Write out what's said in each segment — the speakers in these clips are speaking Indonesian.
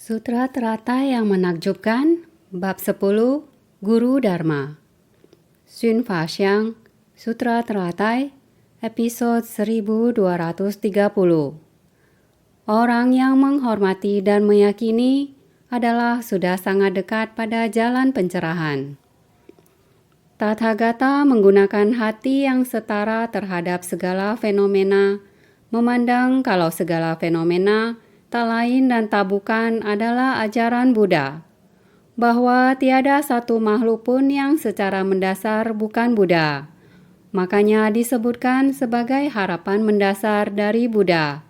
Sutra Teratai yang Menakjubkan, Bab 10, Guru Dharma. Xun Fa Xiang, Sutra Teratai, Episode 1230. Orang yang menghormati dan meyakini adalah sudah sangat dekat pada jalan pencerahan. Tathagata menggunakan hati yang setara terhadap segala fenomena, memandang kalau segala fenomena tak lain dan tak bukan adalah ajaran Buddha, bahwa tiada satu makhluk pun yang secara mendasar bukan Buddha. Makanya disebutkan sebagai harapan mendasar dari Buddha.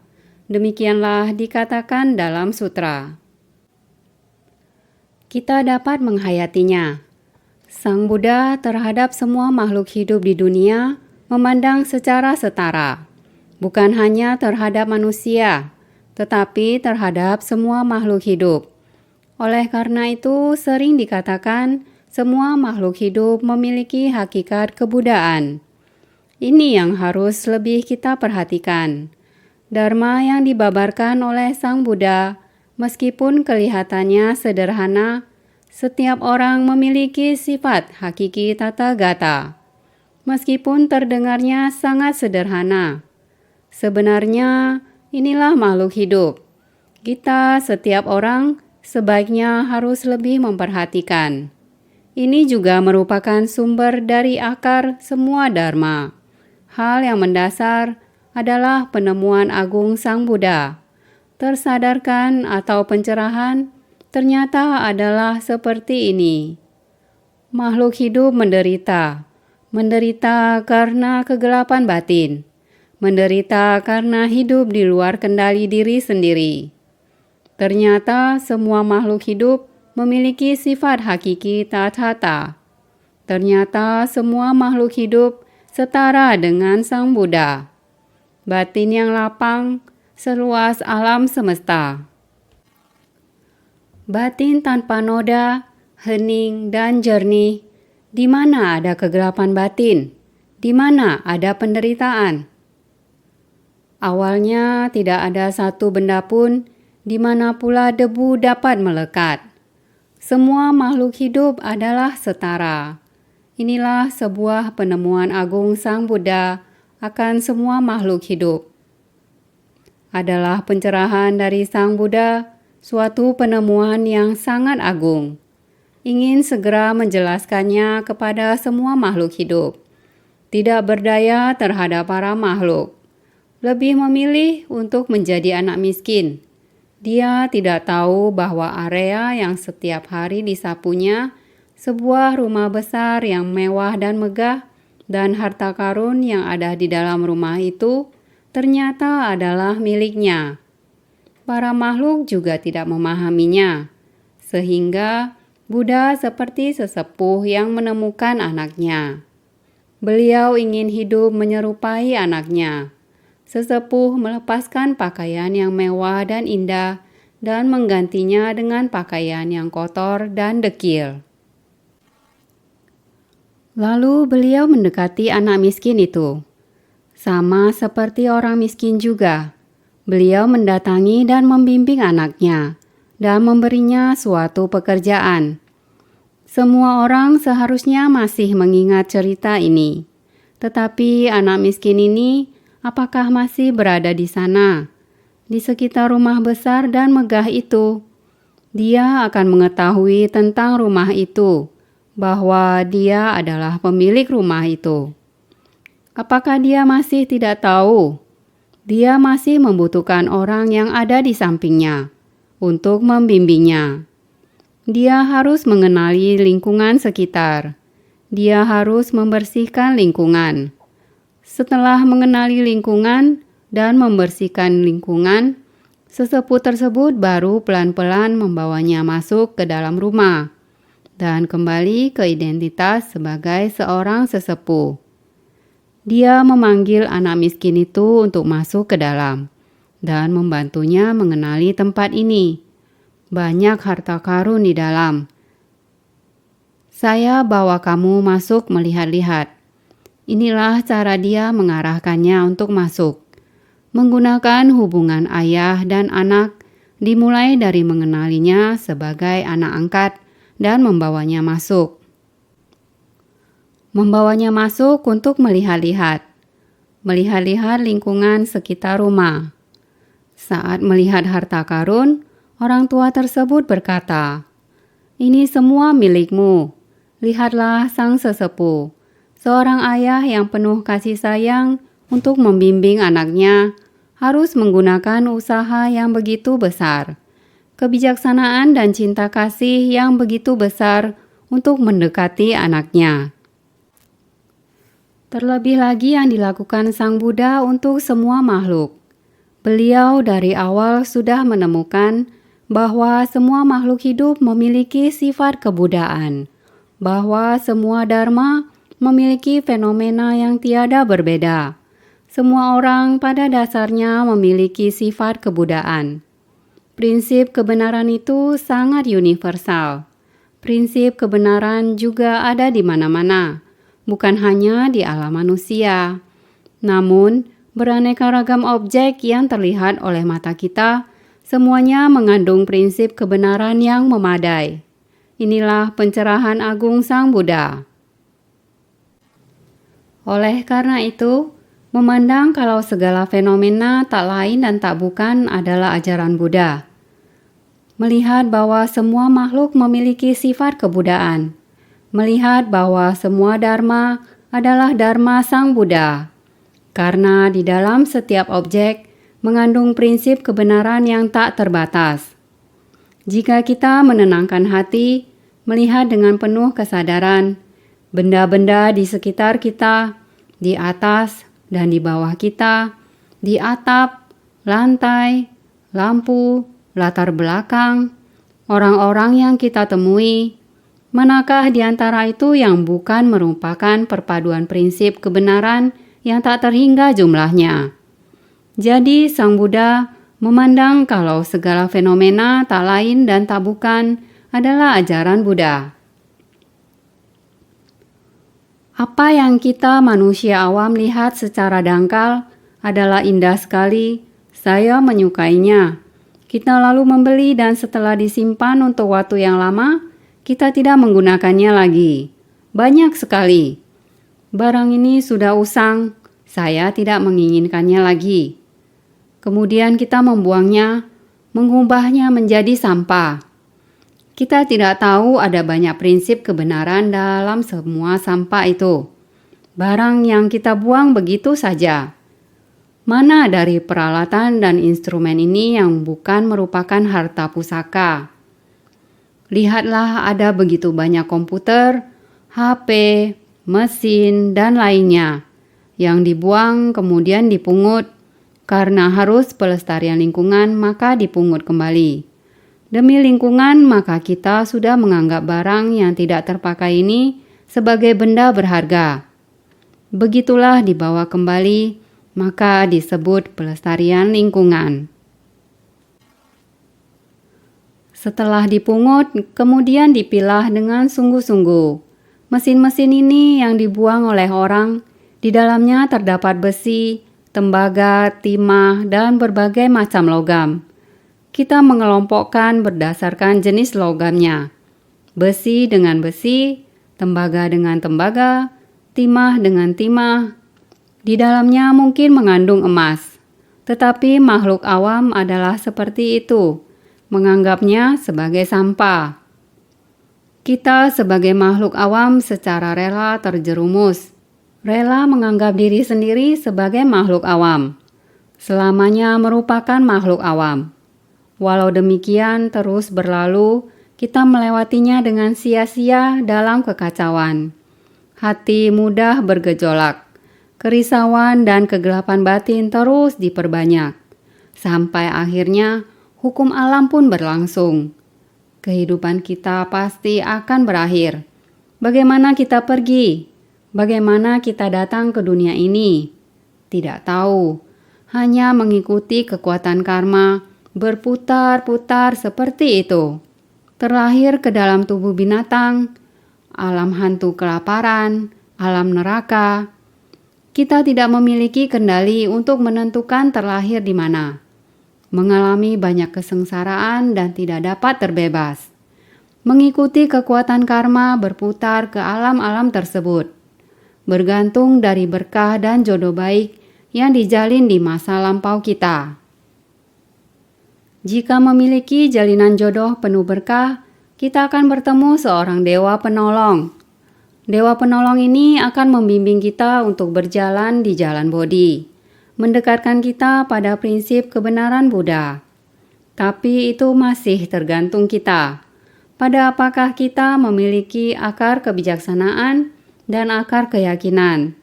Demikianlah dikatakan dalam sutra. Kita dapat menghayatinya. Sang Buddha terhadap semua makhluk hidup di dunia memandang secara setara, bukan hanya terhadap manusia, tetapi terhadap semua makhluk hidup. Oleh karena itu, sering dikatakan semua makhluk hidup memiliki hakikat kebudaan. Ini yang harus lebih kita perhatikan. Dharma yang dibabarkan oleh Sang Buddha, meskipun kelihatannya sederhana, setiap orang memiliki sifat hakiki Tathagata. Meskipun terdengarnya sangat sederhana, sebenarnya inilah makhluk hidup. Kita, setiap orang, sebaiknya harus lebih memperhatikan. Ini juga merupakan sumber dari akar semua dharma. Hal yang mendasar adalah penemuan agung Sang Buddha. Tersadarkan atau pencerahan ternyata adalah seperti ini. Makhluk hidup menderita. Menderita karena kegelapan batin. Menderita karena hidup di luar kendali diri sendiri. Ternyata semua makhluk hidup memiliki sifat hakiki Tathata. Ternyata semua makhluk hidup setara dengan Sang Buddha. Batin yang lapang seluas alam semesta. Batin tanpa noda, hening dan jernih. Di mana ada kegelapan batin? Di mana ada penderitaan? Awalnya tidak ada satu benda pun di mana pula debu dapat melekat. Semua makhluk hidup adalah setara. Inilah sebuah penemuan agung Sang Buddha akan semua makhluk hidup. Adalah pencerahan dari Sang Buddha, suatu penemuan yang sangat agung. Ingin segera menjelaskannya kepada semua makhluk hidup. Tidak berdaya terhadap para makhluk. Lebih memilih untuk menjadi anak miskin. Dia tidak tahu bahwa area yang setiap hari disapunya, sebuah rumah besar yang mewah dan megah, dan harta karun yang ada di dalam rumah itu, ternyata adalah miliknya. Para makhluk juga tidak memahaminya, sehingga Buddha seperti sesepuh yang menemukan anaknya. Beliau ingin hidup menyerupai anaknya. Sesepuh melepaskan pakaian yang mewah dan indah dan menggantinya dengan pakaian yang kotor dan dekil. Lalu beliau mendekati anak miskin itu. Sama seperti orang miskin juga, beliau mendatangi dan membimbing anaknya dan memberinya suatu pekerjaan. Semua orang seharusnya masih mengingat cerita ini. Tetapi anak miskin ini apakah masih berada di sana, di sekitar rumah besar dan megah itu? Dia akan mengetahui tentang rumah itu, bahwa dia adalah pemilik rumah itu. Apakah dia masih tidak tahu? Dia masih membutuhkan orang yang ada di sampingnya untuk membimbingnya. Dia harus mengenali lingkungan sekitar. Dia harus membersihkan lingkungan. Setelah mengenali lingkungan dan membersihkan lingkungan, sesepuh tersebut baru pelan-pelan membawanya masuk ke dalam rumah dan kembali ke identitas sebagai seorang sesepuh. Dia memanggil anak miskin itu untuk masuk ke dalam dan membantunya mengenali tempat ini. Banyak harta karun di dalam. Saya bawa kamu masuk melihat-lihat. Inilah cara dia mengarahkannya untuk masuk. Menggunakan hubungan ayah dan anak dimulai dari mengenalinya sebagai anak angkat dan membawanya masuk. Membawanya masuk untuk melihat-lihat lingkungan sekitar rumah. Saat melihat harta karun, orang tua tersebut berkata, "Ini semua milikmu. Lihatlah sang sesepuh, seorang ayah yang penuh kasih sayang untuk membimbing anaknya, harus menggunakan usaha yang begitu besar, kebijaksanaan dan cinta kasih yang begitu besar untuk mendekati anaknya." Terlebih lagi yang dilakukan Sang Buddha untuk semua makhluk. Beliau dari awal sudah menemukan bahwa semua makhluk hidup memiliki sifat kebudaan, bahwa semua dharma memiliki fenomena yang tiada berbeda. Semua orang pada dasarnya memiliki sifat kebudaan. Prinsip kebenaran itu sangat universal. Prinsip kebenaran juga ada di mana-mana, bukan hanya di alam manusia. Namun, beraneka ragam objek yang terlihat oleh mata kita, semuanya mengandung prinsip kebenaran yang memadai. Inilah pencerahan agung Sang Buddha. Oleh karena itu, memandang kalau segala fenomena tak lain dan tak bukan adalah ajaran Buddha. Melihat bahwa semua makhluk memiliki sifat kebudaan. Melihat bahwa semua dharma adalah dharma Sang Buddha. Karena di dalam setiap objek mengandung prinsip kebenaran yang tak terbatas. Jika kita menenangkan hati, melihat dengan penuh kesadaran, benda-benda di sekitar kita, di atas dan di bawah kita, di atap, lantai, lampu, latar belakang, orang-orang yang kita temui, manakah di antara itu yang bukan merupakan perpaduan prinsip kebenaran yang tak terhingga jumlahnya? Jadi Sang Buddha memandang kalau segala fenomena tak lain dan tak bukan adalah ajaran Buddha. Apa yang kita manusia awam lihat secara dangkal adalah indah sekali, saya menyukainya. Kita lalu membeli dan setelah disimpan untuk waktu yang lama, kita tidak menggunakannya lagi. Banyak sekali. Barang ini sudah usang, saya tidak menginginkannya lagi. Kemudian kita membuangnya, mengubahnya menjadi sampah. Kita tidak tahu ada banyak prinsip kebenaran dalam semua sampah itu. Barang yang kita buang begitu saja. Mana dari peralatan dan instrumen ini yang bukan merupakan harta pusaka? Lihatlah ada begitu banyak komputer, HP, mesin, dan lainnya yang dibuang kemudian dipungut. Karena harus pelestarian lingkungan maka dipungut kembali. Demi lingkungan maka kita sudah menganggap barang yang tidak terpakai ini sebagai benda berharga. Begitulah dibawa kembali maka disebut pelestarian lingkungan. Setelah dipungut, kemudian dipilah dengan sungguh-sungguh. Mesin-mesin ini yang dibuang oleh orang, di dalamnya terdapat besi, tembaga, timah, dan berbagai macam logam. Kita mengelompokkan berdasarkan jenis logamnya. Besi dengan besi, tembaga dengan tembaga, timah dengan timah. Di dalamnya mungkin mengandung emas. Tetapi makhluk awam adalah seperti itu, menganggapnya sebagai sampah. Kita sebagai makhluk awam secara rela terjerumus, rela menganggap diri sendiri sebagai makhluk awam. Selamanya merupakan makhluk awam. Walau demikian terus berlalu, kita melewatinya dengan sia-sia dalam kekacauan. Hati mudah bergejolak. Kerisauan dan kegelapan batin terus diperbanyak. Sampai akhirnya hukum alam pun berlangsung. Kehidupan kita pasti akan berakhir. Bagaimana kita pergi? Bagaimana kita datang ke dunia ini? Tidak tahu. Hanya mengikuti kekuatan karma, berputar-putar seperti itu. Terlahir ke dalam tubuh binatang, alam hantu kelaparan, alam neraka. Kita tidak memiliki kendali untuk menentukan terlahir di mana. mengalami banyak kesengsaraan dan tidak dapat terbebas. Mengikuti kekuatan karma berputar ke alam-alam tersebut, bergantung dari berkah dan jodoh baik yang dijalin di masa lampau kita. Jika memiliki jalinan jodoh penuh berkah, kita akan bertemu seorang dewa penolong. Dewa penolong ini akan membimbing kita untuk berjalan di jalan Bodhi, mendekatkan kita pada prinsip kebenaran Buddha. Tapi itu masih tergantung kita. Pada apakah kita memiliki akar kebijaksanaan dan akar keyakinan.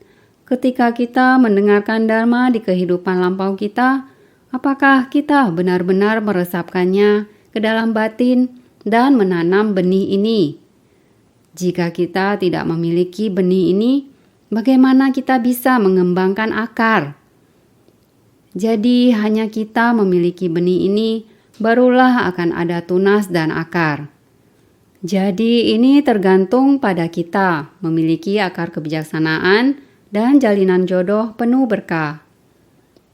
Ketika kita mendengarkan Dharma di kehidupan lampau kita, apakah kita benar-benar meresapkannya ke dalam batin dan menanam benih ini? Jika kita tidak memiliki benih ini, bagaimana kita bisa mengembangkan akar? Jadi hanya kita memiliki benih ini, barulah akan ada tunas dan akar. Jadi ini tergantung pada kita memiliki akar kebijaksanaan dan jalinan jodoh penuh berkah.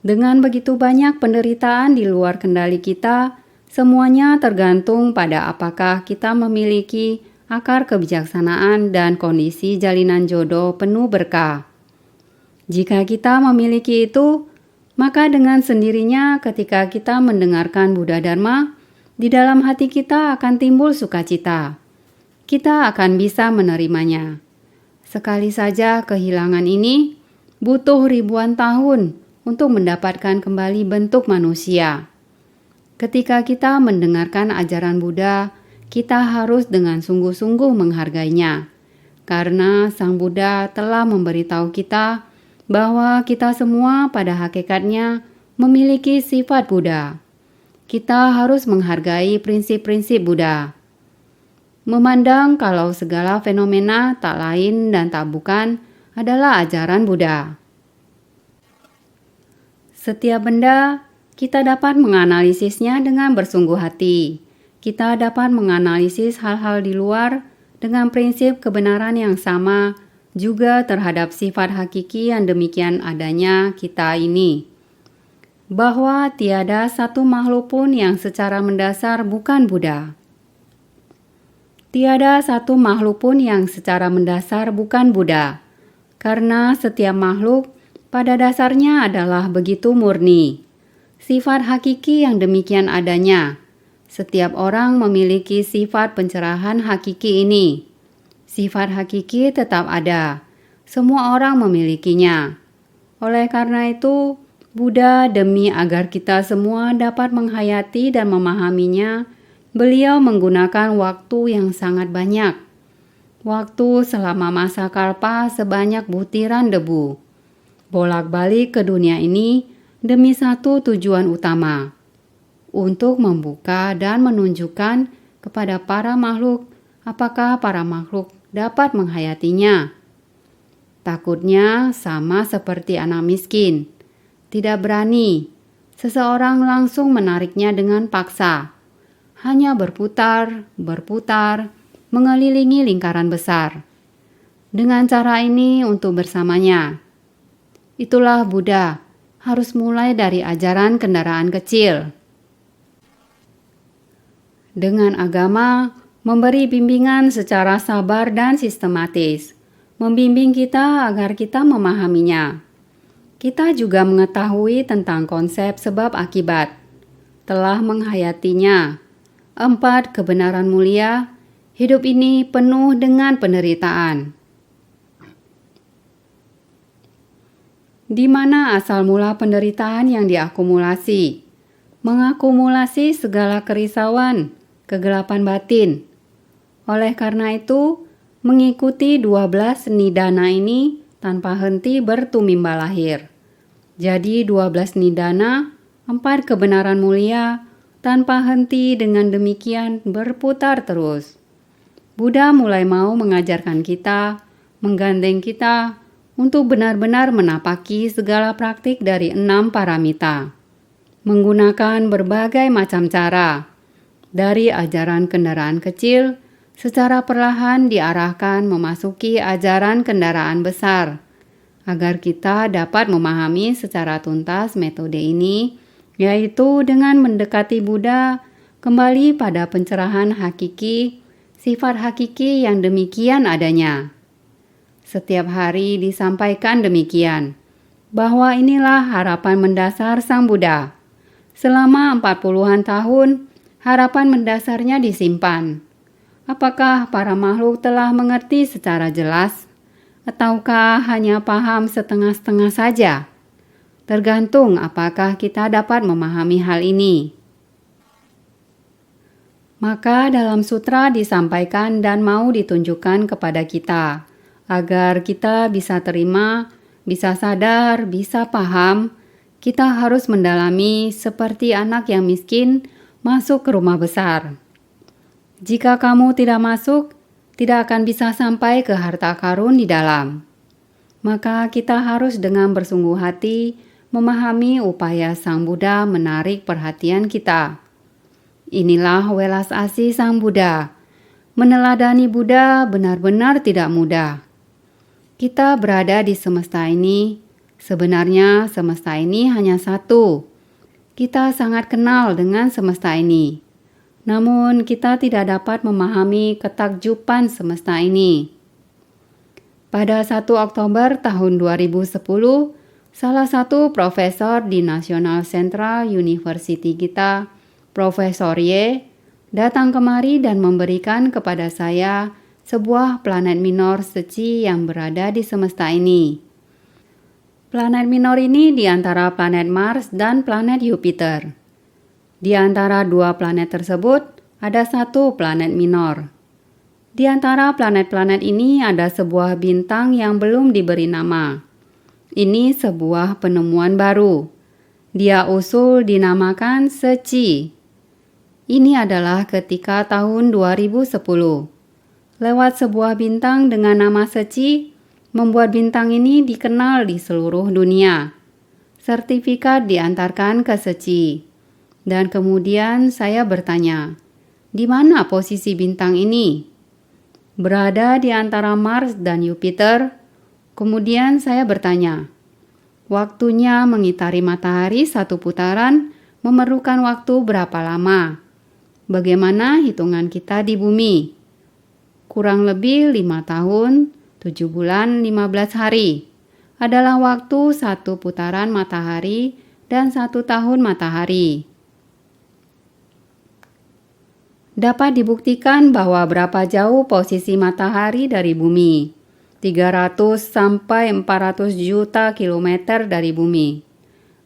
Dengan begitu banyak penderitaan di luar kendali kita, semuanya tergantung pada apakah kita memiliki akar kebijaksanaan dan kondisi jalinan jodoh penuh berkah. Jika kita memiliki itu, maka dengan sendirinya ketika kita mendengarkan Buddha Dharma, di dalam hati kita akan timbul sukacita. Kita akan bisa menerimanya. Sekali saja kehilangan ini, butuh ribuan tahun untuk mendapatkan kembali bentuk manusia. Ketika kita mendengarkan ajaran Buddha, kita harus dengan sungguh-sungguh menghargainya. Karena Sang Buddha telah memberitahu kita bahwa kita semua pada hakikatnya memiliki sifat Buddha. Kita harus menghargai prinsip-prinsip Buddha. Memandang kalau segala fenomena tak lain dan tak bukan adalah ajaran Buddha. Setiap benda kita dapat menganalisisnya dengan bersungguh hati. Kita dapat menganalisis hal-hal di luar dengan prinsip kebenaran yang sama juga terhadap sifat hakiki yang demikian adanya kita ini. Bahwa tiada satu makhluk pun yang secara mendasar bukan Buddha. Tiada satu makhluk pun yang secara mendasar bukan Buddha, karena setiap makhluk pada dasarnya adalah begitu murni. Sifat hakiki yang demikian adanya. Setiap orang memiliki sifat pencerahan hakiki ini. Sifat hakiki tetap ada. Semua orang memilikinya. Oleh karena itu, Buddha demi agar kita semua dapat menghayati dan memahaminya, beliau menggunakan waktu yang sangat banyak. Waktu selama masa kalpa sebanyak butiran debu. Bolak-balik ke dunia ini demi satu tujuan utama. Untuk membuka dan menunjukkan kepada para makhluk apakah para makhluk dapat menghayatinya. Takutnya sama seperti anak miskin. Tidak berani, seseorang langsung menariknya dengan paksa. Hanya berputar, mengelilingi lingkaran besar. Dengan cara ini untuk bersamanya. Itulah Buddha, harus mulai dari ajaran kendaraan kecil. Dengan agama, memberi bimbingan secara sabar dan sistematis. Membimbing kita agar kita memahaminya. Kita juga mengetahui tentang konsep sebab akibat. Telah menghayatinya. 4 kebenaran mulia, hidup ini penuh dengan penderitaan. Di mana asal mula penderitaan yang diakumulasi? Mengakumulasi segala kerisauan, kegelapan batin. Oleh karena itu, mengikuti 12 nidana ini tanpa henti bertumimba lahir. Jadi 12 nidana, 4 kebenaran mulia, tanpa henti dengan demikian berputar terus. Buddha mulai mau mengajarkan kita, menggandeng kita, untuk benar-benar menapaki segala praktik dari 6 paramita. Menggunakan berbagai macam cara. Dari ajaran kendaraan kecil, secara perlahan diarahkan memasuki ajaran kendaraan besar. Agar kita dapat memahami secara tuntas metode ini yaitu dengan mendekati Buddha kembali pada pencerahan hakiki, sifat hakiki yang demikian adanya. Setiap hari disampaikan demikian, bahwa inilah harapan mendasar Sang Buddha. Selama 40-an tahun, harapan mendasarnya disimpan. Apakah para makhluk telah mengerti secara jelas? Ataukah hanya paham setengah-setengah saja? Tergantung apakah kita dapat memahami hal ini. Maka dalam sutra disampaikan dan mau ditunjukkan kepada kita, agar kita bisa terima, bisa sadar, bisa paham, kita harus mendalami seperti anak yang miskin masuk ke rumah besar. Jika kamu tidak masuk, tidak akan bisa sampai ke harta karun di dalam. Maka kita harus dengan bersungguh hati memahami upaya Sang Buddha menarik perhatian kita. Inilah welas asih Sang Buddha. Meneladani Buddha benar-benar tidak mudah. Kita berada di semesta ini. Sebenarnya semesta ini hanya satu. Kita sangat kenal dengan semesta ini. Namun kita tidak dapat memahami ketakjuban semesta ini. Pada 1 Oktober tahun 2010, salah satu profesor di National Central University kita, Profesor Ye, datang kemari dan memberikan kepada saya sebuah planet minor seci yang berada di semesta ini. Planet minor ini di antara planet Mars dan planet Jupiter. Di antara dua planet tersebut, ada satu planet minor. Di antara planet-planet ini ada sebuah bintang yang belum diberi nama. Ini sebuah penemuan baru. Dia usul dinamakan Seci. Ini adalah ketika tahun 2010. Lewat sebuah bintang dengan nama Seci, membuat bintang ini dikenal di seluruh dunia. Sertifikat diantarkan ke Seci. Dan kemudian saya bertanya, di mana posisi bintang ini? Berada di antara Mars dan Jupiter. Kemudian saya bertanya, waktunya mengitari matahari satu putaran memerlukan waktu berapa lama? Bagaimana hitungan kita di bumi? Kurang lebih 5 tahun, 7 bulan, 15 hari. Adalah waktu satu putaran matahari dan 1 tahun matahari. Dapat dibuktikan bahwa berapa jauh posisi matahari dari bumi. 300 sampai 400 juta kilometer dari bumi.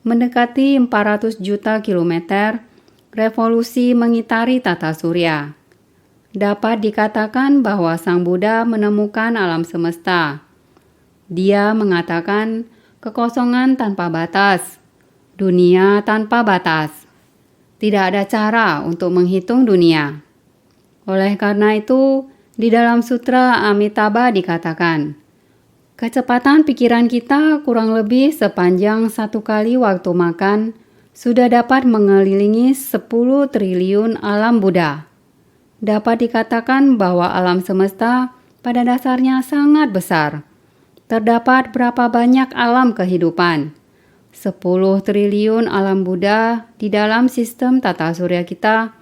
Mendekati 400 juta kilometer, revolusi mengitari tata surya. Dapat dikatakan bahwa Sang Buddha menemukan alam semesta. Dia mengatakan kekosongan tanpa batas, dunia tanpa batas. Tidak ada cara untuk menghitung dunia. Oleh karena itu, di dalam sutra Amitabha dikatakan, kecepatan pikiran kita kurang lebih sepanjang 1 kali waktu makan sudah dapat mengelilingi 10 triliun alam Buddha. Dapat dikatakan bahwa alam semesta pada dasarnya sangat besar. Terdapat berapa banyak alam kehidupan? 10 triliun alam Buddha di dalam sistem tata surya kita,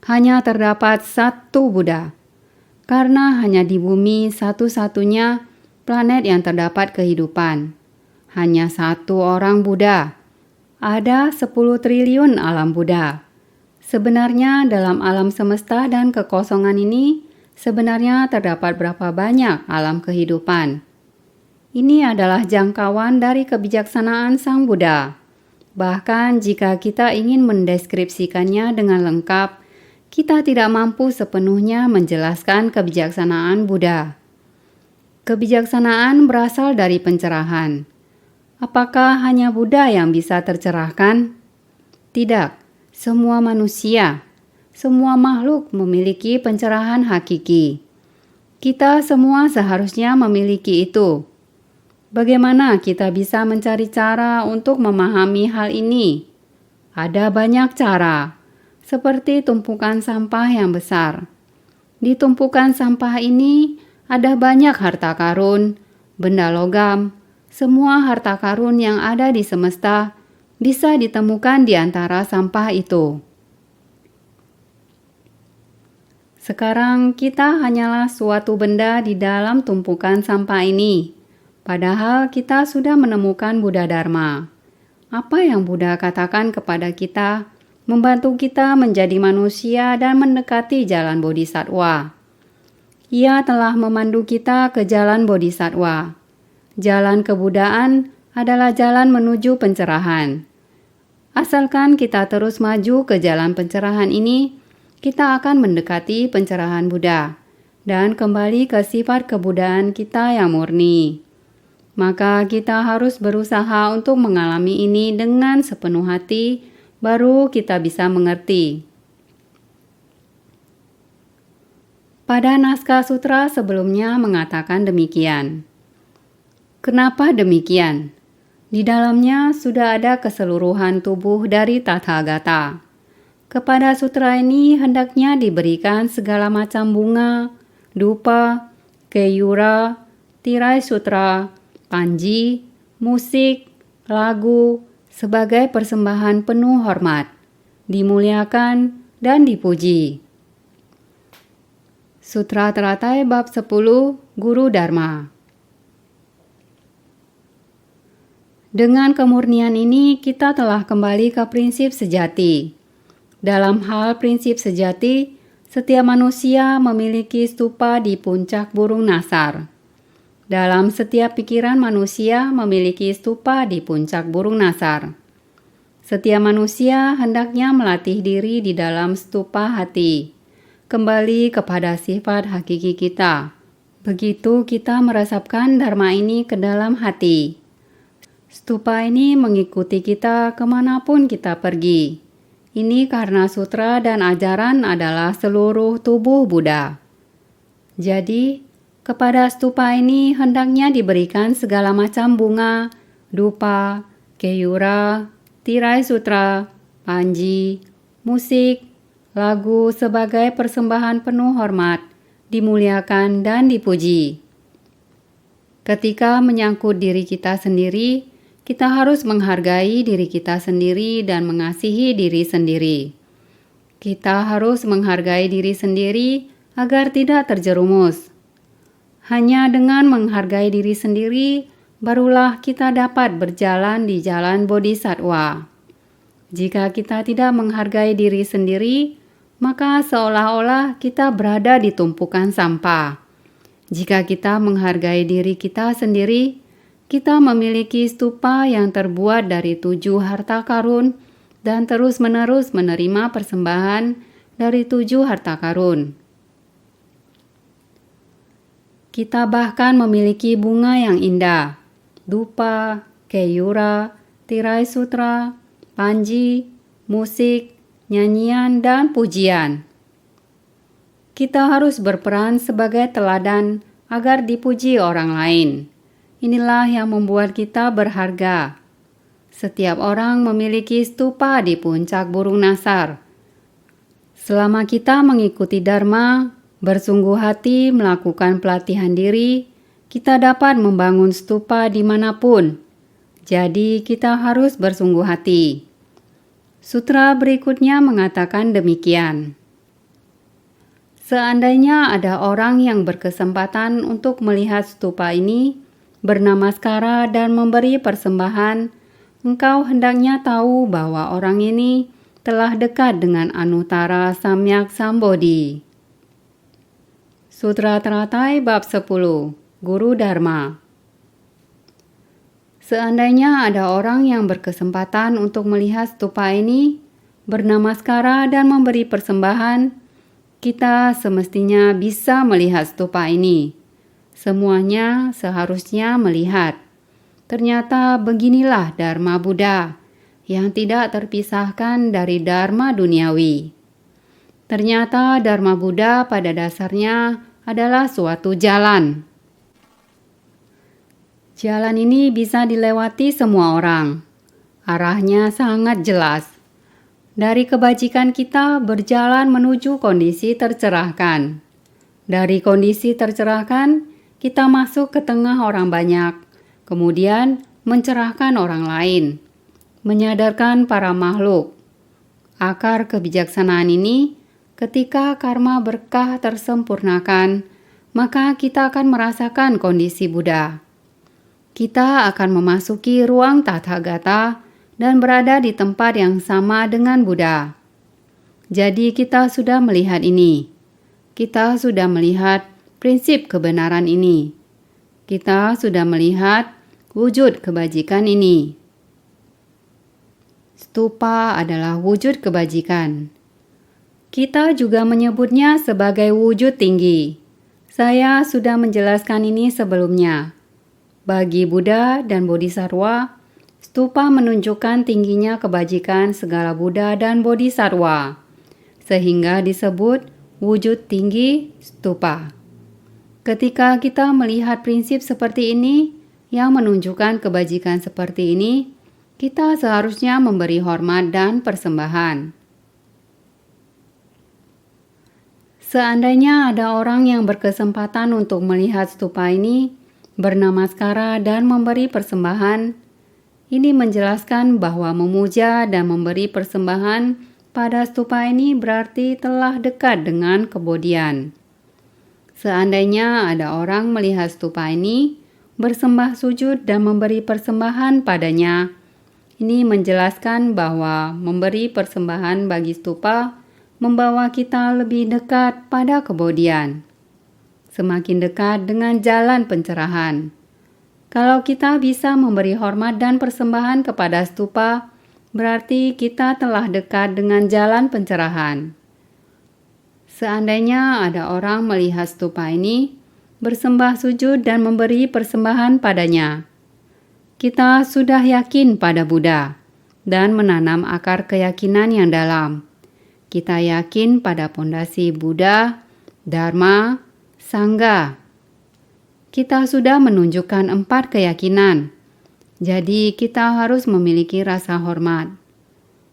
hanya terdapat satu Buddha. Karena hanya di bumi satu-satunya planet yang terdapat kehidupan. Hanya satu orang Buddha. Ada 10 triliun alam Buddha. Sebenarnya dalam alam semesta dan kekosongan ini, sebenarnya terdapat berapa banyak alam kehidupan. Ini adalah jangkauan dari kebijaksanaan Sang Buddha. Bahkan jika kita ingin mendeskripsikannya dengan lengkap, kita tidak mampu sepenuhnya menjelaskan kebijaksanaan Buddha. Kebijaksanaan berasal dari pencerahan. Apakah hanya Buddha yang bisa tercerahkan? Tidak, semua manusia, semua makhluk memiliki pencerahan hakiki. Kita semua seharusnya memiliki itu. Bagaimana kita bisa mencari cara untuk memahami hal ini? Ada banyak cara, seperti tumpukan sampah yang besar. Di tumpukan sampah ini ada banyak harta karun, benda logam. Semua harta karun yang ada di semesta bisa ditemukan di antara sampah itu. Sekarang kita hanyalah suatu benda di dalam tumpukan sampah ini. Padahal kita sudah menemukan Buddha Dharma. Apa yang Buddha katakan kepada kita, membantu kita menjadi manusia dan mendekati jalan Bodhisattva. Ia telah memandu kita ke jalan Bodhisattva. Jalan kebudaan adalah jalan menuju pencerahan. Asalkan kita terus maju ke jalan pencerahan ini, kita akan mendekati pencerahan Buddha dan kembali ke sifat kebudaan kita yang murni. Maka kita harus berusaha untuk mengalami ini dengan sepenuh hati, baru kita bisa mengerti. Pada naskah sutra sebelumnya mengatakan demikian. Kenapa demikian? Di dalamnya sudah ada keseluruhan tubuh dari Tathagata. Kepada sutra ini hendaknya diberikan segala macam bunga, dupa, keyura, tirai sutra, panji, musik, lagu, sebagai persembahan penuh hormat, dimuliakan dan dipuji. Sutra Teratai Bab 10 Guru Dharma. Dengan kemurnian ini kita telah kembali ke prinsip sejati. Dalam hal prinsip sejati, setiap manusia memiliki stupa di puncak burung nasar. Dalam setiap pikiran manusia memiliki stupa di puncak burung nasar. Setiap manusia hendaknya melatih diri di dalam stupa hati, kembali kepada sifat hakiki kita. Begitu kita meresapkan dharma ini ke dalam hati. Stupa ini mengikuti kita kemanapun kita pergi. Ini karena sutra dan ajaran adalah seluruh tubuh Buddha. Jadi, kepada stupa ini hendaknya diberikan segala macam bunga, dupa, keyura, tirai sutra, panji, musik, lagu sebagai persembahan penuh hormat, dimuliakan dan dipuji. Ketika menyangkut diri kita sendiri, kita harus menghargai diri kita sendiri dan mengasihi diri sendiri. Kita harus menghargai diri sendiri agar tidak terjerumus. Hanya dengan menghargai diri sendiri, barulah kita dapat berjalan di jalan Bodhisattva. Jika kita tidak menghargai diri sendiri, maka seolah-olah kita berada di tumpukan sampah. Jika kita menghargai diri kita sendiri, kita memiliki stupa yang terbuat dari 7 harta karun dan terus-menerus menerima persembahan dari 7 harta karun. Kita bahkan memiliki bunga yang indah, dupa, keyura, tirai sutra, panji, musik, nyanyian, dan pujian. Kita harus berperan sebagai teladan agar dipuji orang lain. Inilah yang membuat kita berharga. Setiap orang memiliki stupa di puncak burung nasar. Selama kita mengikuti Dharma, bersungguh hati melakukan pelatihan diri, kita dapat membangun stupa dimanapun. Jadi kita harus bersungguh hati. Sutra berikutnya mengatakan demikian. Seandainya ada orang yang berkesempatan untuk melihat stupa ini, bernamaskara dan memberi persembahan, engkau hendaknya tahu bahwa orang ini telah dekat dengan Anuttara Samyak Sambodhi. Sutra Teratai Bab 10 Guru Dharma. Seandainya ada orang yang berkesempatan untuk melihat stupa ini, bernamaskara dan memberi persembahan, kita semestinya bisa melihat stupa ini. Semuanya seharusnya melihat. Ternyata beginilah Dharma Buddha yang tidak terpisahkan dari Dharma duniawi. Ternyata Dharma Buddha pada dasarnya adalah suatu jalan. Jalan ini bisa dilewati semua orang. Arahnya sangat jelas. Dari kebajikan kita berjalan menuju kondisi tercerahkan. Dari kondisi tercerahkan, kita masuk ke tengah orang banyak, kemudian mencerahkan orang lain. menyadarkan para makhluk. Akar kebijaksanaan ini, ketika karma berkah tersempurnakan, maka kita akan merasakan kondisi Buddha. Kita akan memasuki ruang Tathagata dan berada di tempat yang sama dengan Buddha. Jadi kita sudah melihat ini. Kita sudah melihat prinsip kebenaran ini. Kita sudah melihat wujud kebajikan ini. Stupa adalah wujud kebajikan. Kita juga menyebutnya sebagai wujud tinggi. Saya sudah menjelaskan ini sebelumnya. Bagi Buddha dan Bodhisattva, stupa menunjukkan tingginya kebajikan segala Buddha dan Bodhisattva, sehingga disebut wujud tinggi stupa. Ketika kita melihat prinsip seperti ini, yang menunjukkan kebajikan seperti ini, kita seharusnya memberi hormat dan persembahan. Seandainya ada orang yang berkesempatan untuk melihat stupa ini, bernamaskara dan memberi persembahan, ini menjelaskan bahwa memuja dan memberi persembahan pada stupa ini berarti telah dekat dengan kebodian. Seandainya ada orang melihat stupa ini, bersembah sujud dan memberi persembahan padanya, ini menjelaskan bahwa memberi persembahan bagi stupa membawa kita lebih dekat pada kebodian, semakin dekat dengan jalan pencerahan. Kalau kita bisa memberi hormat dan persembahan kepada stupa, berarti kita telah dekat dengan jalan pencerahan. Seandainya ada orang melihat stupa ini, bersembah sujud dan memberi persembahan padanya, kita sudah yakin pada Buddha dan menanam akar keyakinan yang dalam. Kita yakin pada pondasi Buddha, Dharma, Sangha. Kita sudah menunjukkan 4 keyakinan. Jadi kita harus memiliki rasa hormat.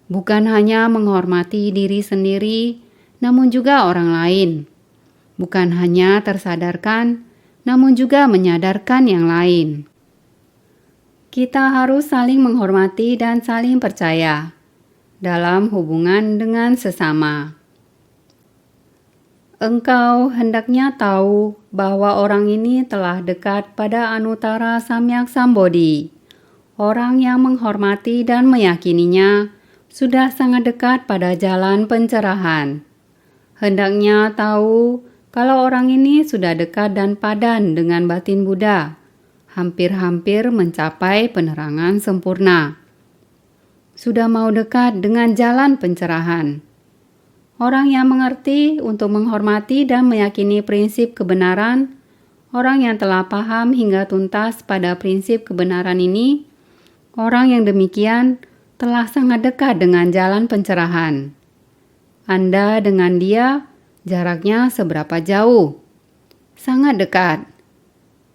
Bukan hanya menghormati diri sendiri, namun juga orang lain. Bukan hanya tersadarkan, namun juga menyadarkan yang lain. Kita harus saling menghormati dan saling percaya dalam hubungan dengan sesama. Engkau hendaknya tahu bahwa orang ini telah dekat pada Anuttara Samyak Sambodhi. Orang yang menghormati dan meyakininya sudah sangat dekat pada jalan pencerahan. Hendaknya tahu kalau orang ini sudah dekat dan padan dengan batin Buddha, hampir-hampir mencapai penerangan sempurna. Sudah mau dekat dengan jalan pencerahan. Orang yang mengerti untuk menghormati dan meyakini prinsip kebenaran, orang yang telah paham hingga tuntas pada prinsip kebenaran ini, orang yang demikian telah sangat dekat dengan jalan pencerahan. Anda dengan dia, jaraknya seberapa jauh? Sangat dekat.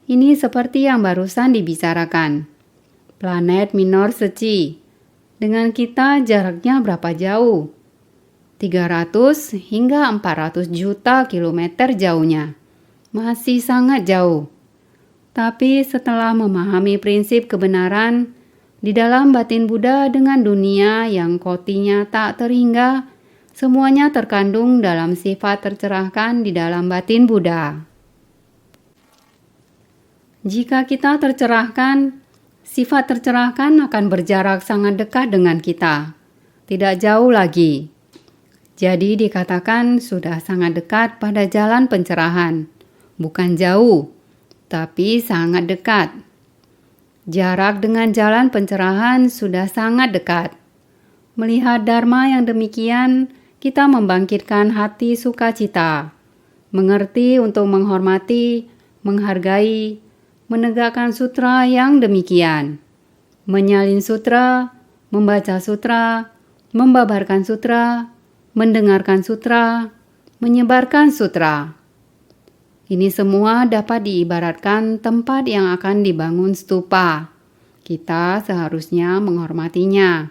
Ini seperti yang barusan dibicarakan. Planet minor Seci. Dengan kita jaraknya berapa jauh? 300 hingga 400 juta kilometer jauhnya. Masih sangat jauh. Tapi setelah memahami prinsip kebenaran, di dalam batin Buddha dengan dunia yang kotinya tak terhingga, semuanya terkandung dalam sifat tercerahkan di dalam batin Buddha. Jika kita tercerahkan, sifat tercerahkan akan berjarak sangat dekat dengan kita, tidak jauh lagi. Jadi dikatakan sudah sangat dekat pada jalan pencerahan, bukan jauh, tapi sangat dekat. Jarak dengan jalan pencerahan sudah sangat dekat. Melihat Dharma yang demikian, kita membangkitkan hati sukacita, mengerti untuk menghormati, menghargai, menegakkan sutra yang demikian, menyalin sutra, membaca sutra, membabarkan sutra, mendengarkan sutra, menyebarkan sutra. Ini semua dapat diibaratkan tempat yang akan dibangun stupa. Kita seharusnya menghormatinya.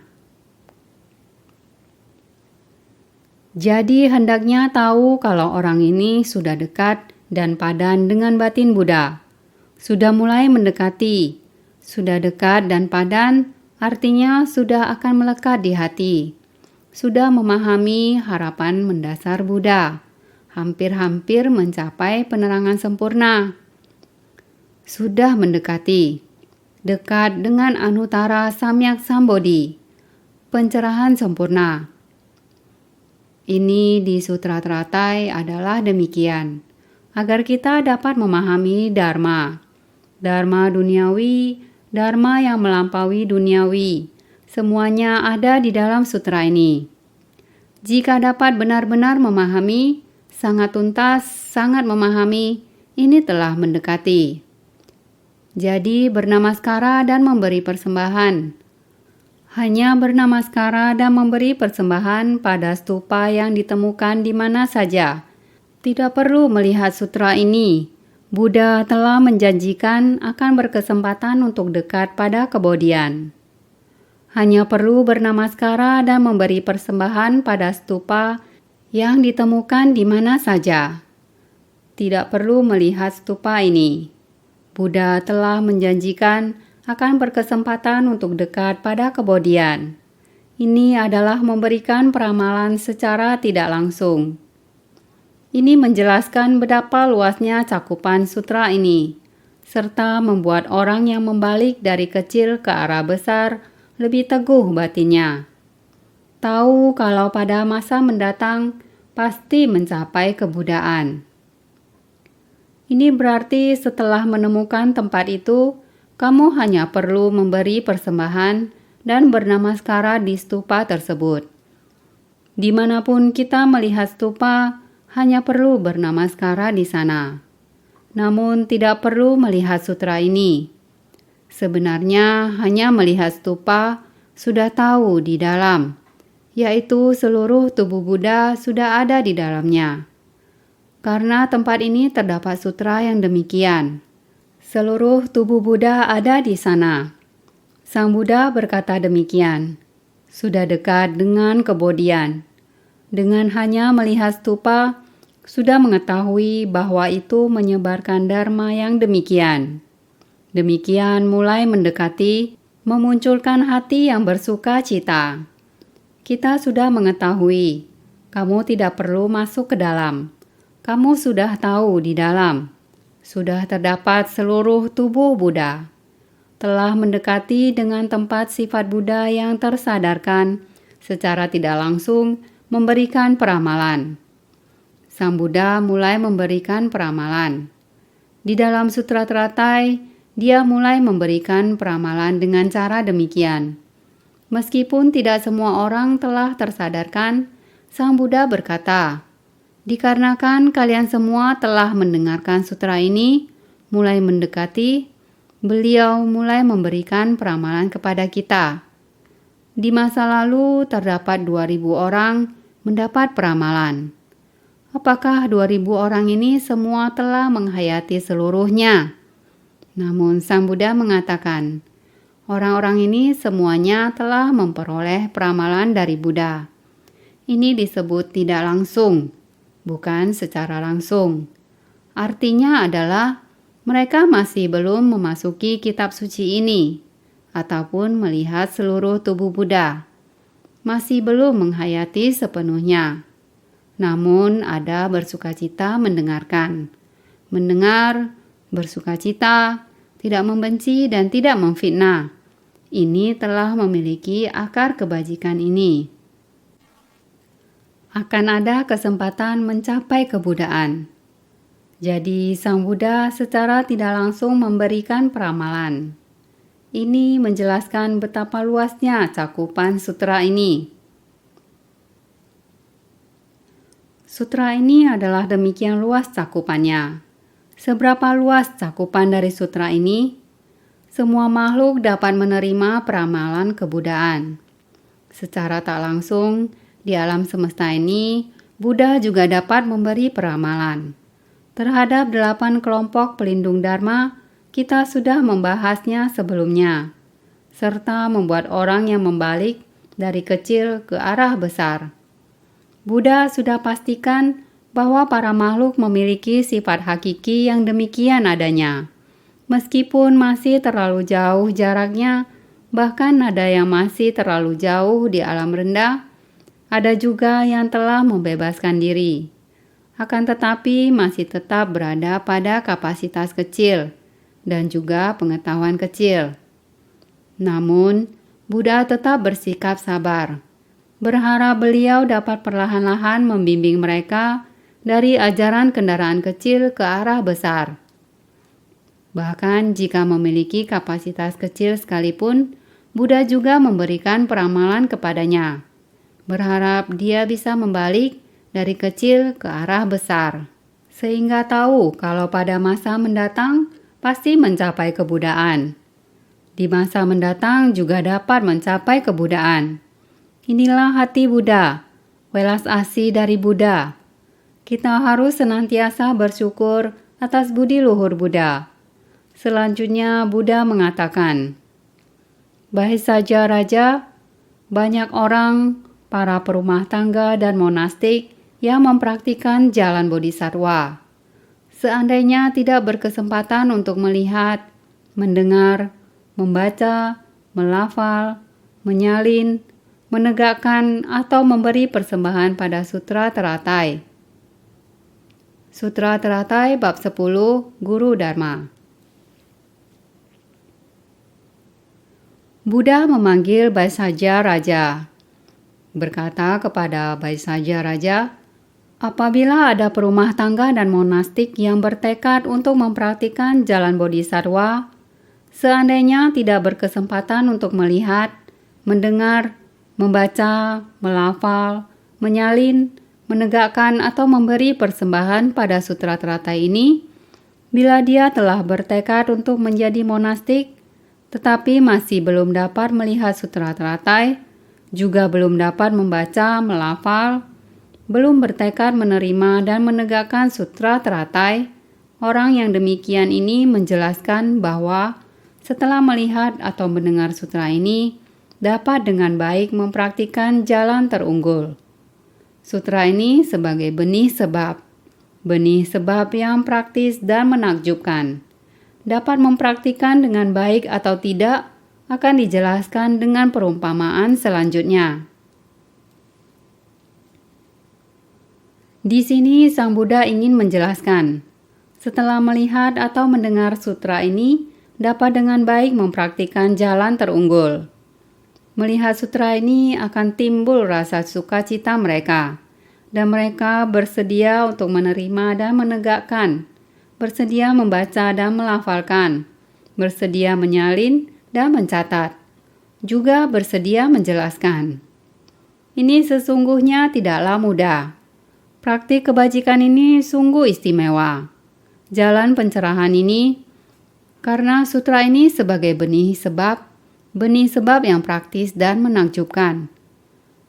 Jadi hendaknya tahu kalau orang ini sudah dekat dan padan dengan batin Buddha. Sudah mulai mendekati, sudah dekat dan padan, Artinya sudah akan melekat di hati, sudah memahami harapan mendasar Buddha, hampir-hampir mencapai penerangan sempurna. Sudah mendekati, dekat dengan Anuttara Samyak Sambodhi, pencerahan sempurna. Ini di Sutra Teratai adalah demikian, agar kita dapat memahami Dharma. Dharma duniawi, Dharma yang melampaui duniawi, semuanya ada di dalam sutra ini. Jika dapat benar-benar memahami, sangat tuntas, sangat memahami, ini telah mendekati. Jadi bernamaskara dan memberi persembahan. Hanya bernamaskara dan memberi persembahan pada stupa yang ditemukan di mana saja. Tidak perlu melihat sutra ini. Buddha telah menjanjikan akan berkesempatan untuk dekat pada kebodian. Hanya perlu bernamaskara dan memberi persembahan pada stupa yang ditemukan di mana saja. Tidak perlu melihat stupa ini. Buddha telah menjanjikan akan berkesempatan untuk dekat pada kebodian. Ini adalah memberikan peramalan secara tidak langsung. Ini menjelaskan betapa luasnya cakupan sutra ini, serta membuat orang yang membalik dari kecil ke arah besar lebih teguh batinnya. Tahu kalau pada masa mendatang pasti mencapai kebudaan. Ini berarti setelah menemukan tempat itu, kamu hanya perlu memberi persembahan dan bernamaskara di stupa tersebut. Dimanapun kita melihat stupa, hanya perlu bernamaskara di sana. Namun tidak perlu melihat sutra ini. Sebenarnya hanya melihat stupa sudah tahu di dalam, yaitu seluruh tubuh Buddha sudah ada di dalamnya. Karena tempat ini terdapat sutra yang demikian. Seluruh tubuh Buddha ada di sana. Sang Buddha berkata demikian, sudah dekat dengan kebodian. Dengan hanya melihat stupa, sudah mengetahui bahwa itu menyebarkan dharma yang demikian. Demikian mulai mendekati, memunculkan hati yang bersuka cita. Kita sudah mengetahui, kamu tidak perlu masuk ke dalam. Kamu sudah tahu di dalam. Sudah terdapat seluruh tubuh Buddha. Telah mendekati dengan tempat sifat Buddha yang tersadarkan, secara tidak langsung memberikan peramalan. Sang Buddha mulai memberikan peramalan. Di dalam Sutra Teratai, dia mulai memberikan peramalan dengan cara demikian. Meskipun tidak semua orang telah tersadarkan, Sang Buddha berkata, dikarenakan kalian semua telah mendengarkan sutra ini, mulai mendekati, beliau mulai memberikan peramalan kepada kita. Di masa lalu terdapat 2000 orang mendapat peramalan. Apakah 2000 orang ini semua telah menghayati seluruhnya? Namun Sang Buddha mengatakan, orang-orang ini semuanya telah memperoleh peramalan dari Buddha. Ini disebut tidak langsung, bukan secara langsung. Artinya adalah mereka masih belum memasuki kitab suci ini, ataupun melihat seluruh tubuh Buddha. Masih belum menghayati sepenuhnya. Namun ada bersukacita mendengarkan. Mendengar, bersukacita, tidak membenci dan tidak memfitnah. Ini telah memiliki akar kebajikan ini. Akan ada kesempatan mencapai kebudaan. Jadi Sang Buddha secara tidak langsung memberikan peramalan. Ini menjelaskan betapa luasnya cakupan sutra ini. Sutra ini adalah demikian luas cakupannya. Seberapa luas cakupan dari sutra ini? Semua makhluk dapat menerima peramalan kebudaan. Secara tak langsung, di alam semesta ini, Buddha juga dapat memberi peramalan. Terhadap 8 kelompok pelindung Dharma, kita sudah membahasnya sebelumnya, serta membuat orang yang membalik dari kecil ke arah besar. Buddha sudah pastikan bahwa para makhluk memiliki sifat hakiki yang demikian adanya. Meskipun masih terlalu jauh jaraknya, Bahkan ada yang masih terlalu jauh di alam rendah, ada juga yang telah membebaskan diri. Akan tetapi masih tetap berada pada kapasitas kecil dan juga pengetahuan kecil. Namun, Buddha tetap bersikap sabar, berharap beliau dapat perlahan-lahan membimbing mereka dari ajaran kendaraan kecil ke arah besar. Bahkan jika memiliki kapasitas kecil sekalipun, Buddha juga memberikan peramalan kepadanya, berharap dia bisa membalik dari kecil ke arah besar, sehingga tahu kalau pada masa mendatang pasti mencapai kebudaan. Di masa mendatang juga dapat mencapai kebudaan. Inilah hati Buddha, welas asih dari Buddha. Kita harus senantiasa bersyukur atas budi luhur Buddha. Selanjutnya Buddha mengatakan, "Baik saja Raja, banyak orang, para perumah tangga dan monastik yang mempraktikkan jalan bodhisattva. Seandainya tidak berkesempatan untuk melihat, mendengar, membaca, melafal, menyalin, menegakkan atau memberi persembahan pada sutra teratai." Sutra teratai bab 10 Guru Dharma. Buddha memanggil Baisaja Raja. Berkata kepada Baisaja Raja, apabila ada perumah tangga dan monastik yang bertekad untuk mempraktikkan jalan bodhisattva, seandainya tidak berkesempatan untuk melihat, mendengar, membaca, melafal, menyalin, menegakkan atau memberi persembahan pada sutra teratai ini, bila dia telah bertekad untuk menjadi monastik, tetapi masih belum dapat melihat sutra teratai, juga belum dapat membaca, melafal, belum bertekad menerima dan menegakkan sutra teratai, orang yang demikian ini menjelaskan bahwa setelah melihat atau mendengar sutra ini, dapat dengan baik mempraktikkan jalan terunggul. Sutra ini sebagai benih sebab yang praktis dan menakjubkan. Dapat mempraktikkan dengan baik atau tidak akan dijelaskan dengan perumpamaan selanjutnya. Di sini Sang Buddha ingin menjelaskan, setelah melihat atau mendengar sutra ini, dapat dengan baik mempraktikkan jalan terunggul. Melihat sutra ini akan timbul rasa sukacita mereka, dan mereka bersedia untuk menerima dan menegakkan, bersedia membaca dan melafalkan, bersedia menyalin dan mencatat, juga bersedia menjelaskan. Ini sesungguhnya tidaklah mudah. Praktik kebajikan ini sungguh istimewa. Jalan pencerahan ini, karena sutra ini sebagai benih sebab yang praktis dan menakjubkan.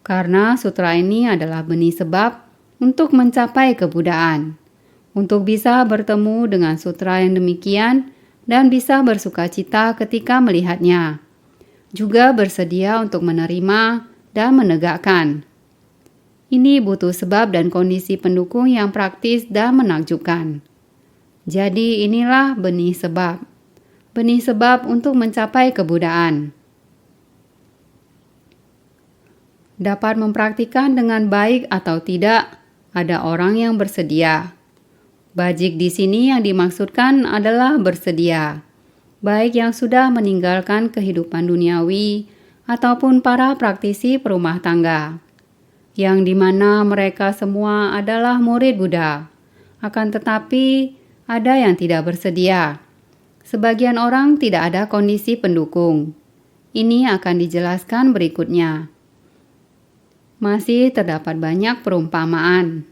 Karena sutra ini adalah benih sebab untuk mencapai kebudaan, untuk bisa bertemu dengan sutra yang demikian dan bisa bersukacita ketika melihatnya, juga bersedia untuk menerima dan menegakkan. Ini butuh sebab dan kondisi pendukung yang praktis dan menakjubkan. Jadi inilah benih sebab untuk mencapai kebudaan. Dapat mempraktikkan dengan baik atau tidak, ada orang yang bersedia. Bajik di sini yang dimaksudkan adalah bersedia, baik yang sudah meninggalkan kehidupan duniawi ataupun para praktisi perumah tangga, yang dimana mereka semua adalah murid Buddha. Akan tetapi ada yang tidak bersedia. Sebagian orang tidak ada kondisi pendukung. Ini akan dijelaskan berikutnya. Masih terdapat banyak perumpamaan.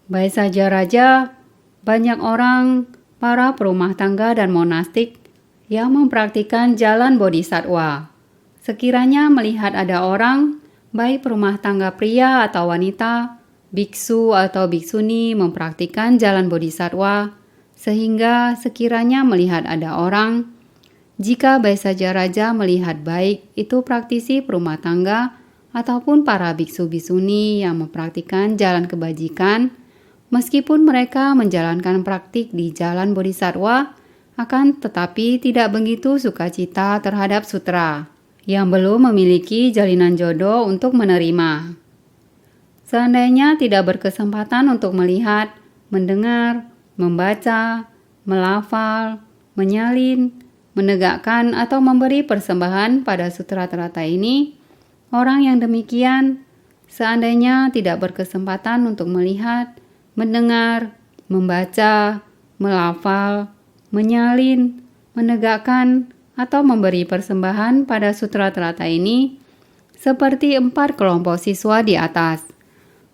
Baik saja Raja, banyak orang, para perumah tangga dan monastik yang mempraktikkan jalan bodhisattva. Sekiranya melihat ada orang, baik perumah tangga pria atau wanita, biksu atau biksuni mempraktikkan jalan bodhisattva, sehingga sekiranya melihat ada orang, jika baik saja Raja melihat baik itu praktisi perumah tangga ataupun para biksu-biksuni yang mempraktikkan jalan kebajikan, meskipun mereka menjalankan praktik di jalan bodhisattva, akan tetapi tidak begitu sukacita terhadap sutra. yang belum memiliki jalinan jodoh untuk menerima. Seandainya tidak berkesempatan untuk melihat, mendengar, membaca, melafal, menyalin, menegakkan atau memberi persembahan pada sutra teratai ini, orang yang demikian seandainya tidak berkesempatan untuk melihat, mendengar, membaca, melafal, menyalin, menegakkan, atau memberi persembahan pada sutra teratai ini, seperti 4 kelompok siswa di atas.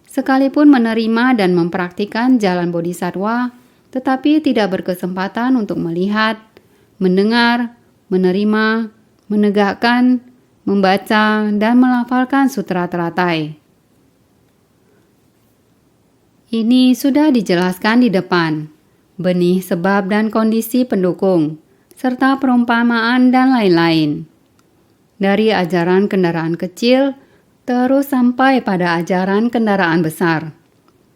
Sekalipun menerima dan mempraktikkan jalan bodhisattva, tetapi tidak berkesempatan untuk melihat, mendengar, menerima, menegakkan, membaca, dan melafalkan sutra teratai. Ini sudah dijelaskan di depan, benih sebab dan kondisi pendukung, serta perumpamaan dan lain-lain. Dari ajaran kendaraan kecil, terus sampai pada ajaran kendaraan besar.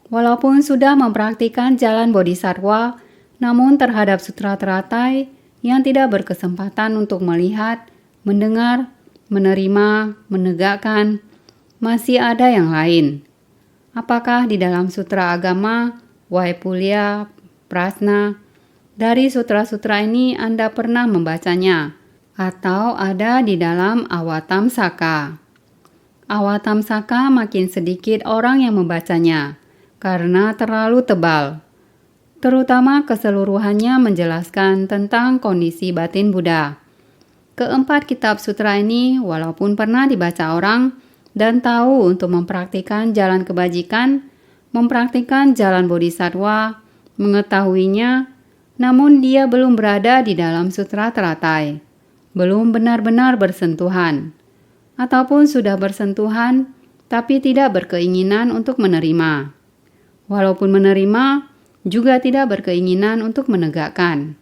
Walaupun sudah mempraktikkan jalan bodhisattva, namun terhadap sutra teratai yang tidak berkesempatan untuk melihat, mendengar, menerima, menegakkan, masih ada yang lain. Apakah di dalam sutra agama, Waipulya, Prasna, dari sutra-sutra ini Anda pernah membacanya, atau ada di dalam Awatamsaka? Awatamsaka makin sedikit orang yang membacanya, karena terlalu tebal. Terutama keseluruhannya menjelaskan tentang kondisi batin Buddha. Keempat kitab sutra ini walaupun pernah dibaca orang dan tahu untuk mempraktikkan jalan kebajikan, mempraktikkan jalan bodhisattva, mengetahuinya, namun dia belum berada di dalam sutra teratai, belum benar-benar bersentuhan, ataupun sudah bersentuhan tapi tidak berkeinginan untuk menerima. Walaupun menerima, juga tidak berkeinginan untuk menegakkan.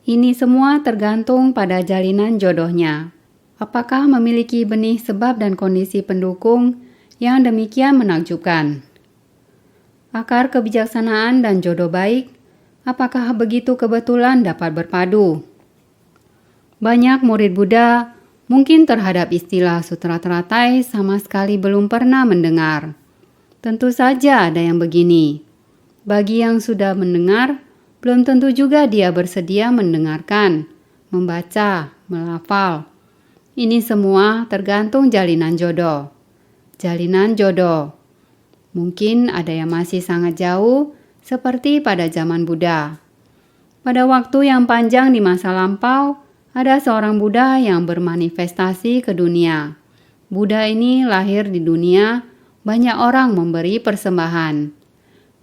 Ini semua tergantung pada jalinan jodohnya. Apakah memiliki benih sebab dan kondisi pendukung yang demikian menakjubkan? Akar kebijaksanaan dan jodoh baik, apakah begitu kebetulan dapat berpadu? Banyak murid Buddha mungkin terhadap istilah sutra teratai sama sekali belum pernah mendengar. Tentu saja ada yang begini. Bagi yang sudah mendengar, belum tentu juga dia bersedia mendengarkan, membaca, melafal. Ini semua tergantung jalinan jodoh. Jalinan jodoh. Mungkin ada yang masih sangat jauh, seperti pada zaman Buddha. Pada waktu yang panjang di masa lampau, ada seorang Buddha yang bermanifestasi ke dunia. Buddha ini lahir di dunia, banyak orang memberi persembahan.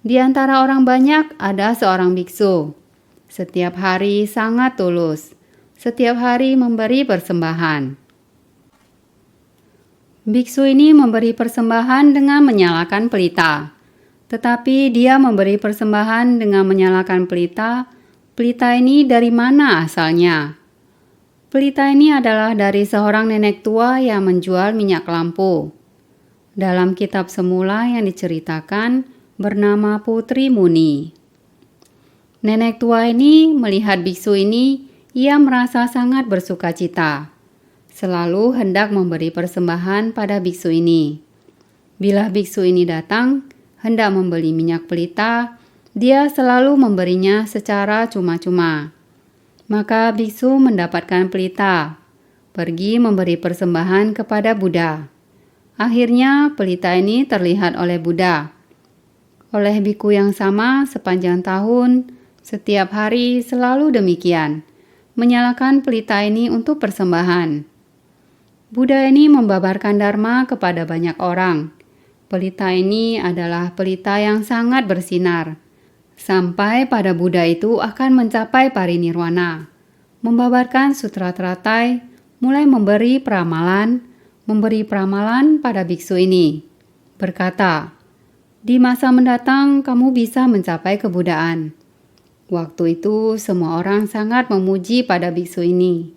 Di antara orang banyak ada seorang biksu. Setiap hari sangat tulus. Setiap hari memberi persembahan. Biksu ini memberi persembahan dengan menyalakan pelita. Tetapi dia memberi persembahan dengan menyalakan pelita. Pelita ini dari mana asalnya? Pelita ini adalah dari seorang nenek tua yang menjual minyak lampu. Dalam kitab semula yang diceritakan bernama Putri Muni. Nenek tua ini melihat biksu ini, ia merasa sangat bersuka cita. Selalu hendak memberi persembahan pada biksu ini. Bila biksu ini datang, hendak membeli minyak pelita, dia selalu memberinya secara cuma-cuma. Maka biksu mendapatkan pelita, pergi memberi persembahan kepada Buddha. Akhirnya pelita ini terlihat oleh Buddha. Oleh biku yang sama sepanjang tahun, setiap hari selalu demikian, menyalakan pelita ini untuk persembahan. Buddha ini membabarkan dharma kepada banyak orang. Pelita ini adalah pelita yang sangat bersinar. Sampai pada Buddha itu akan mencapai parinirwana. Membabarkan sutra teratai, mulai memberi peramalan pada biksu ini. Berkata, di masa mendatang kamu bisa mencapai kebudaan. Waktu itu semua orang sangat memuji pada biksu ini.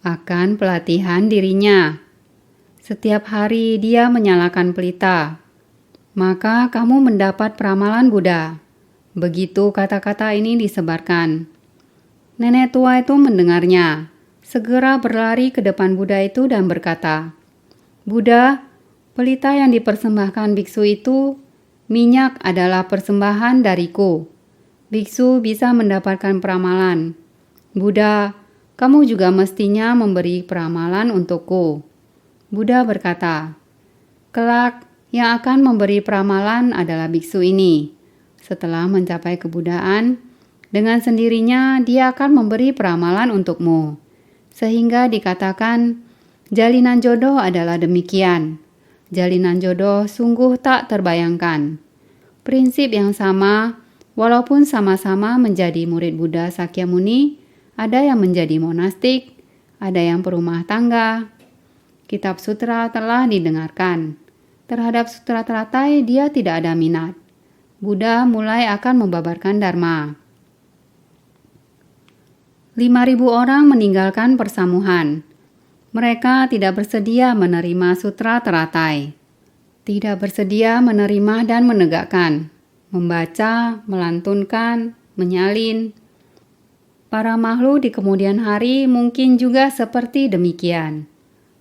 Akan pelatihan dirinya. Setiap hari dia menyalakan pelita. Maka kamu mendapat peramalan Buddha. Begitu kata-kata ini disebarkan. Nenek tua itu mendengarnya. segera berlari ke depan Buddha itu dan berkata, "Buddha, pelita yang dipersembahkan biksu itu, minyak adalah persembahan dariku. Biksu bisa mendapatkan peramalan. Buddha, kamu juga mestinya memberi peramalan untukku." Buddha berkata, "Kelak yang akan memberi peramalan adalah biksu ini. Setelah mencapai kebudaan, dengan sendirinya dia akan memberi peramalan untukmu." Sehingga dikatakan, jalinan jodoh adalah demikian. Jalinan jodoh sungguh tak terbayangkan. Prinsip yang sama, walaupun sama-sama menjadi murid Buddha Sakyamuni, ada yang menjadi monastik, ada yang perumah tangga. Kitab sutra telah didengarkan. Terhadap sutra teratai dia tidak ada minat. Buddha mulai akan membabarkan dharma. 5.000 orang meninggalkan persamuhan. Mereka tidak bersedia menerima sutra teratai. Tidak bersedia menerima dan menegakkan, membaca, melantunkan, menyalin. Para makhluk di kemudian hari mungkin juga seperti demikian.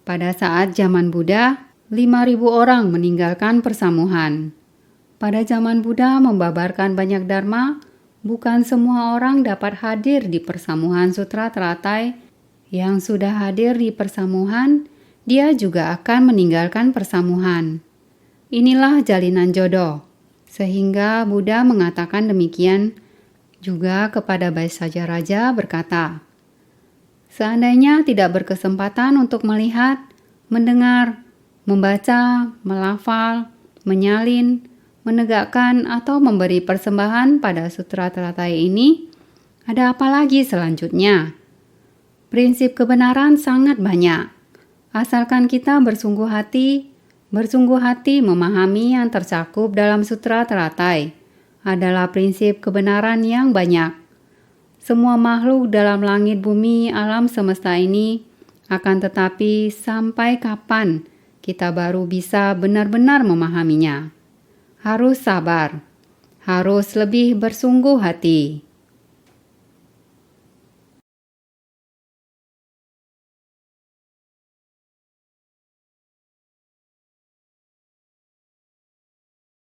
Pada saat zaman Buddha, 5.000 orang meninggalkan persamuhan. Pada zaman Buddha membabarkan banyak dharma, bukan semua orang dapat hadir di persamuhan sutra teratai. Yang sudah hadir di persamuhan, dia juga akan meninggalkan persamuhan. Inilah jalinan jodoh. Sehingga Buddha mengatakan demikian juga kepada Baisaja Raja berkata, "Seandainya tidak berkesempatan untuk melihat, mendengar, membaca, melafal, menyalin, menegakkan atau memberi persembahan pada sutra teratai ini, ada apa lagi selanjutnya? Prinsip kebenaran sangat banyak. Asalkan kita bersungguh hati memahami yang tercakup dalam sutra teratai adalah prinsip kebenaran yang banyak. Semua makhluk dalam langit bumi alam semesta ini akan tetapi sampai kapan kita baru bisa benar-benar memahaminya? Harus sabar, harus lebih bersungguh hati."